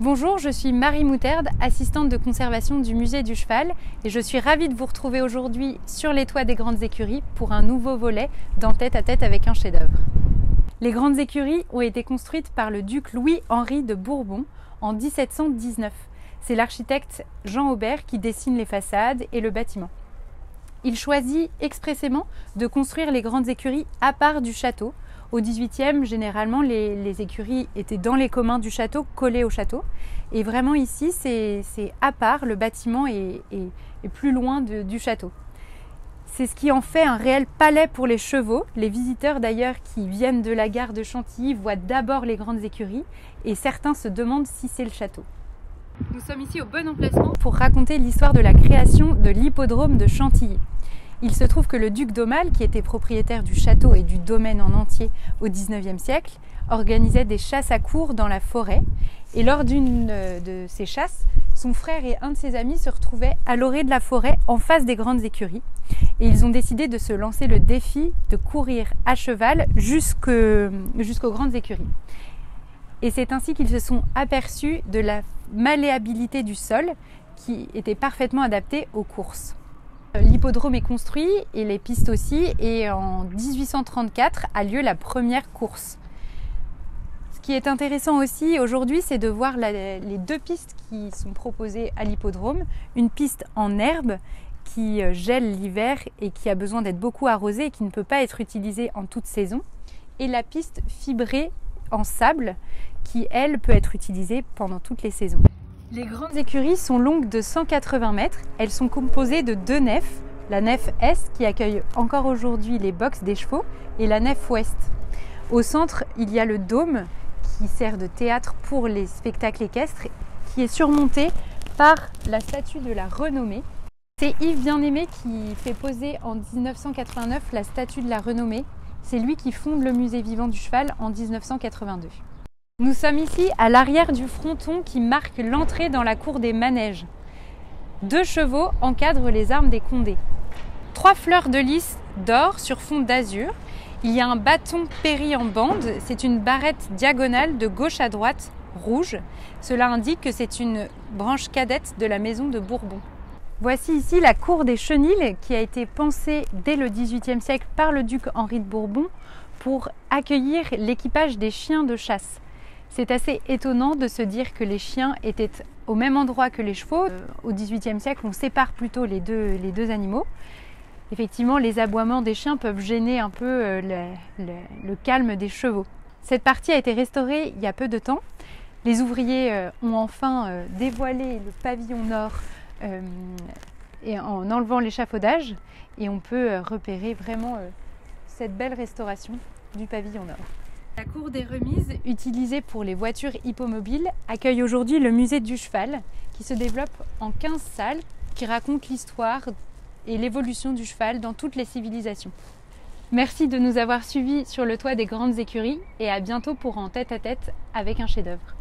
Bonjour, je suis Marie Moutarde, assistante de conservation du Musée du Cheval et je suis ravie de vous retrouver aujourd'hui sur les toits des Grandes Écuries pour un nouveau volet dans Tête à tête avec un chef-d'œuvre. Les Grandes Écuries ont été construites par le duc Louis-Henri de Bourbon en 1719. C'est l'architecte Jean Aubert qui dessine les façades et le bâtiment. Il choisit expressément de construire les Grandes Écuries à part du château. Au XVIIIe, généralement, les écuries étaient dans les communs du château, collées au château. Et vraiment ici, c'est à part, le bâtiment est plus loin du château. C'est ce qui en fait un réel palais pour les chevaux. Les visiteurs d'ailleurs qui viennent de la gare de Chantilly voient d'abord les Grandes Écuries et certains se demandent si c'est le château. Nous sommes ici au bon emplacement pour raconter l'histoire de la création de l'hippodrome de Chantilly. Il se trouve que le duc d'Aumale, qui était propriétaire du château et du domaine en entier au XIXe siècle, organisait des chasses à courre dans la forêt. Et lors d'une de ces chasses, son frère et un de ses amis se retrouvaient à l'orée de la forêt en face des Grandes Écuries. Et ils ont décidé de se lancer le défi de courir à cheval jusqu'aux Grandes Écuries. Et c'est ainsi qu'ils se sont aperçus de la malléabilité du sol qui était parfaitement adaptée aux courses. L'hippodrome est construit et les pistes aussi, et en 1834 a lieu la première course. Ce qui est intéressant aussi aujourd'hui, c'est de voir les deux pistes qui sont proposées à l'hippodrome. Une piste en herbe qui gèle l'hiver et qui a besoin d'être beaucoup arrosée et qui ne peut pas être utilisée en toute saison. Et la piste fibrée en sable qui, elle, peut être utilisée pendant toutes les saisons. Les Grandes Écuries sont longues de 180 mètres. Elles sont composées de deux nefs. La nef Est qui accueille encore aujourd'hui les boxes des chevaux et la nef Ouest. Au centre, il y a le dôme qui sert de théâtre pour les spectacles équestres qui est surmonté par la statue de la Renommée. C'est Yves Bien-Aimé qui fait poser en 1989 la statue de la Renommée. C'est lui qui fonde le musée vivant du cheval en 1982. Nous sommes ici à l'arrière du fronton qui marque l'entrée dans la cour des manèges. Deux chevaux encadrent les armes des Condés. 3 fleurs de lys d'or sur fond d'azur. Il y a un bâton péri en bande. C'est une barrette diagonale de gauche à droite rouge. Cela indique que c'est une branche cadette de la maison de Bourbon. Voici ici la cour des Chenils qui a été pensée dès le XVIIIe siècle par le duc Henri de Bourbon pour accueillir l'équipage des chiens de chasse. C'est assez étonnant de se dire que les chiens étaient au même endroit que les chevaux. Au XVIIIe siècle, on sépare plutôt les deux animaux. Effectivement, les aboiements des chiens peuvent gêner un peu le calme des chevaux. Cette partie a été restaurée il y a peu de temps. Les ouvriers ont enfin dévoilé le pavillon nord et en enlevant l'échafaudage. Et on peut repérer vraiment cette belle restauration du pavillon nord. La cour des remises, utilisée pour les voitures hippomobiles, accueille aujourd'hui le musée du cheval qui se développe en 15 salles qui racontent l'histoire et l'évolution du cheval dans toutes les civilisations. Merci de nous avoir suivis sur le toit des Grandes Écuries et à bientôt pour En Tête à tête avec un chef-d'œuvre.